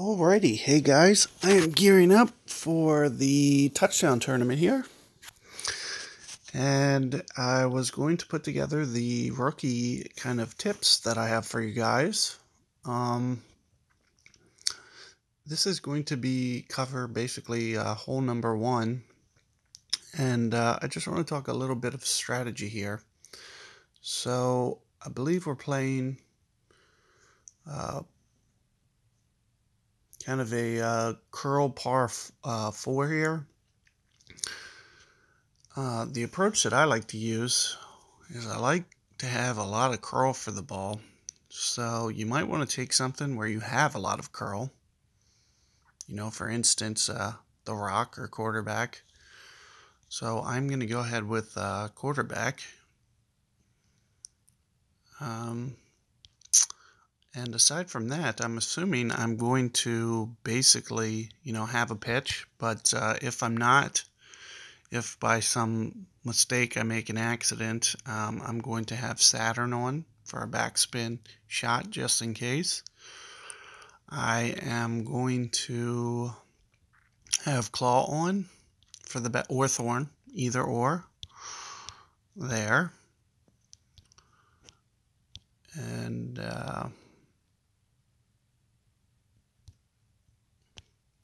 Alrighty, hey guys, I am gearing up for the touchdown tournament here, and I was going to put together the rookie kind of tips that I have for you guys. This is going to be cover basically hole number one, and I just want to talk a little bit of strategy here. So I believe we're playing kind of a curl par 4 here. The approach that I like to use is I like to have a lot of curl for the ball. So you might want to take something where you have a lot of curl. You know, for instance, the rock or quarterback. So I'm going to go ahead with quarterback. And aside from that, I'm assuming I'm going to basically, have a pitch. But if I'm not, if by some mistake I make an accident, I'm going to have Saturn on for a backspin shot just in case. I am going to have Claw on for the or Thorn, either or. There. And,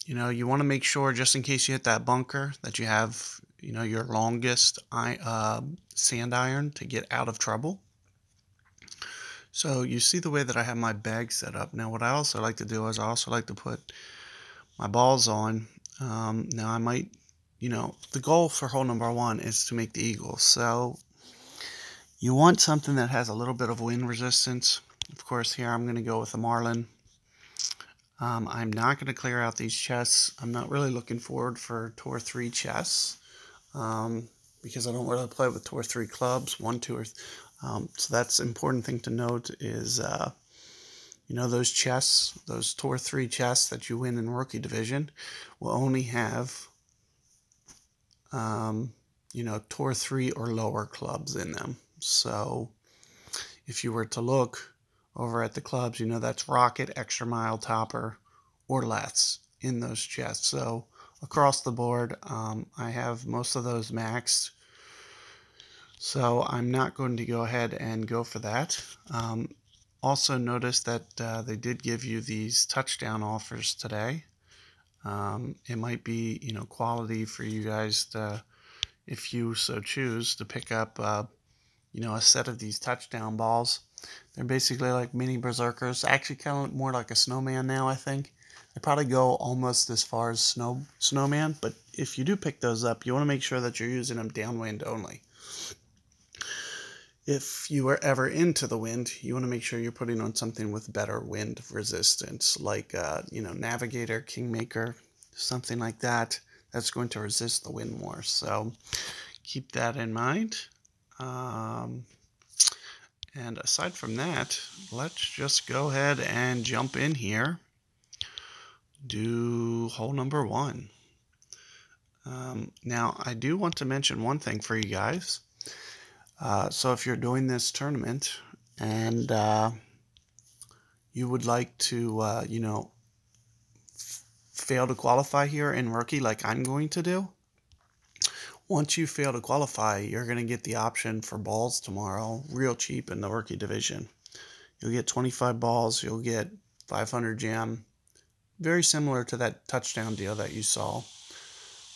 you want to make sure, just in case you hit that bunker, that you have, your longest sand iron to get out of trouble. So you see the way that I have my bag set up. Now what I also like to do is I also like to put my balls on. Now I might, the goal for hole number one is to make the eagle. So you want something that has a little bit of wind resistance. Of course, here I'm going to go with the Marlin. I'm not going to clear out these chests. I'm not really looking forward for Tour 3 chests because I don't really play with Tour 3 clubs, 1, 2, or so that's an important thing to note is, those chests, those Tour 3 chests that you win in Rookie Division will only have, Tour 3 or lower clubs in them. So if you were to look over at the clubs, that's Rocket, Extra Mile, Topper, or less in those chests. So across the board, I have most of those maxed. So I'm not going to go ahead and go for that. Also notice that they did give you these touchdown offers today. It might be, quality for you guys to, if you so choose, to pick up, a set of these touchdown balls. They're basically like mini berserkers. Actually, kind of more like a snowman now, I think. They probably go almost as far as snowman, but if you do pick those up, you want to make sure that you're using them downwind only. If you are ever into the wind, you want to make sure you're putting on something with better wind resistance, like, Navigator, Kingmaker, something like that. That's going to resist the wind more. So keep that in mind. And aside from that, let's just go ahead and jump in here. Do hole number one. Now, I do want to mention one thing for you guys. So if you're doing this tournament and you would like to, fail to qualify here in Rookie like I'm going to do, once you fail to qualify, you're going to get the option for balls tomorrow, real cheap in the Rookie Division. You'll get 25 balls, you'll get 500 gem, very similar to that touchdown deal that you saw,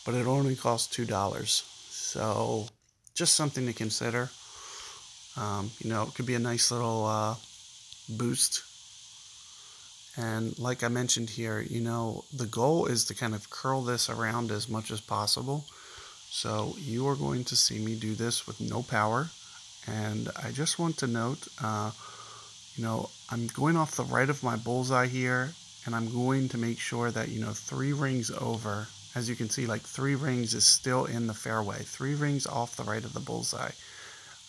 but it only costs $2. So just something to consider. It could be a nice little boost. And like I mentioned here, the goal is to kind of curl this around as much as possible. So you are going to see me do this with no power. And I just want to note, I'm going off the right of my bullseye here, and I'm going to make sure that, 3 rings over, as you can see, like 3 rings is still in the fairway, 3 rings off the right of the bullseye.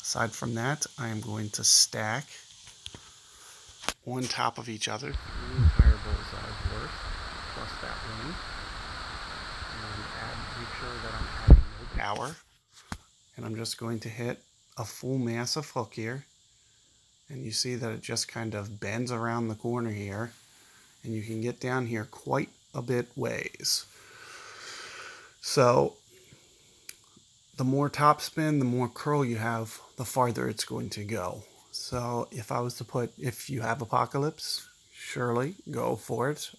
Aside from that, I am going to stack on top of each other, the entire bullseye's worth, plus that ring, and make sure that I'm adding no power. And I'm just going to hit a full massive hook here. And you see that it just kind of bends around the corner here. and you can get down here quite a bit ways. So the more topspin, the more curl you have, the farther it's going to go. So if I was to put, if you have Apocalypse, surely go for it.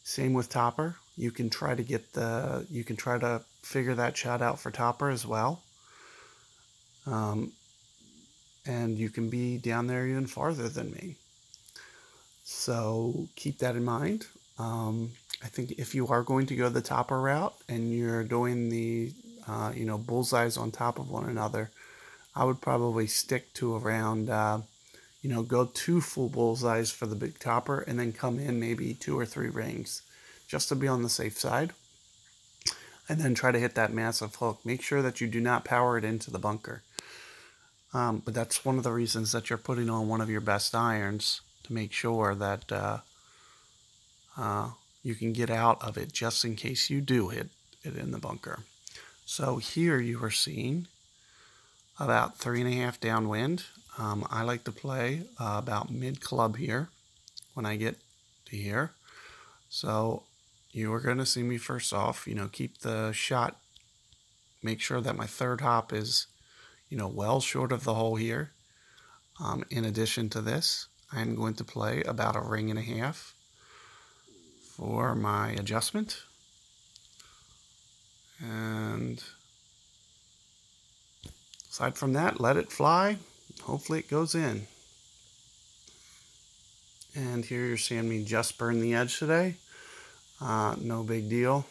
Same with Topper. You can try to get you can try to figure that shot out for Topper as well. And you can be down there even farther than me. So keep that in mind. I think if you are going to go the Topper route and you're doing the bullseyes on top of one another, I would probably stick to around go 2 full bullseyes for the big Topper and then come in maybe 2 or 3 rings just to be on the safe side, and then try to hit that massive hook. Make sure that you do not power it into the bunker. But that's one of the reasons that you're putting on one of your best irons, to make sure that you can get out of it just in case you do hit it in the bunker. So here you are seeing about 3.5 downwind. I like to play about mid club here when I get to here. So you are going to see me first off, keep the shot, make sure that my third hop is, well short of the hole here. In addition to this, I'm going to play about 1.5 rings for my adjustment. And aside from that, let it fly. Hopefully it goes in. And here you're seeing me just burn the edge today. No big deal.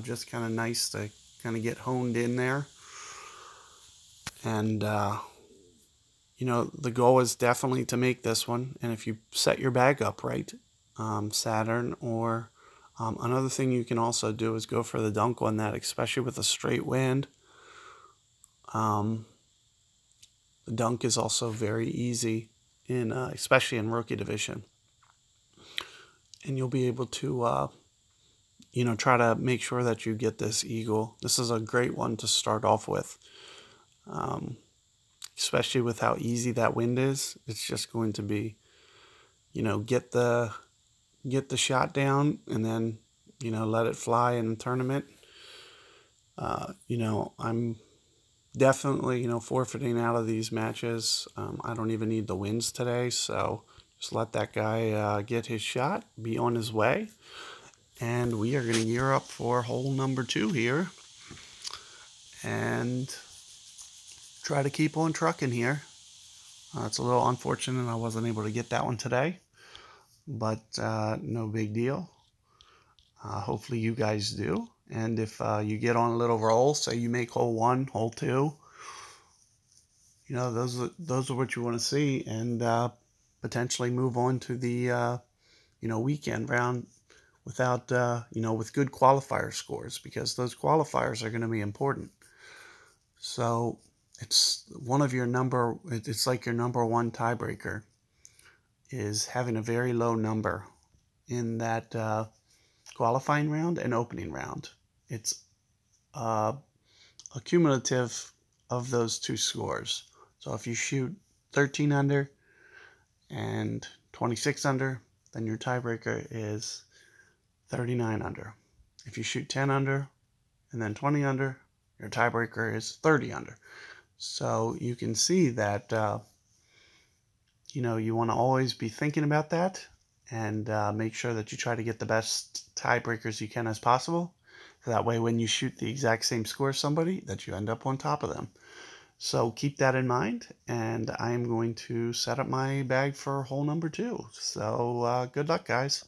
Just kind of nice to kind of get honed in there. And, the goal is definitely to make this one. And if you set your bag up right, Saturn, or another thing you can also do is go for the dunk on that, especially with a straight wind. The dunk is also very easy, especially in rookie division. And you'll be able to, try to make sure that you get this eagle. This is a great one to start off with, especially with how easy that wind is. It's just going to be, get the shot down and then, let it fly in the tournament. I'm definitely, forfeiting out of these matches. I don't even need the wins today, so just let that guy get his shot, be on his way. And we are going to gear up for hole number 2 here. And try to keep on trucking here. It's a little unfortunate I wasn't able to get that one today. But no big deal. Hopefully you guys do. And if you get on a little roll, say you make hole 1, hole 2, those are what you want to see, and potentially move on to the weekend round without with good qualifier scores, because those qualifiers are going to be important. So it's like your number 1 tiebreaker is having a very low number in that qualifying round and opening round. It's a cumulative of those 2 scores. So if you shoot 13 under and 26 under, then your tiebreaker is 39 under. If you shoot 10 under and then 20 under, your tiebreaker is 30 under. So you can see that you want to always be thinking about that, and make sure that you try to get the best tiebreakers you can as possible. So that way when you shoot the exact same score as somebody, that you end up on top of them. So keep that in mind, and I am going to set up my bag for hole number 2. So good luck, guys.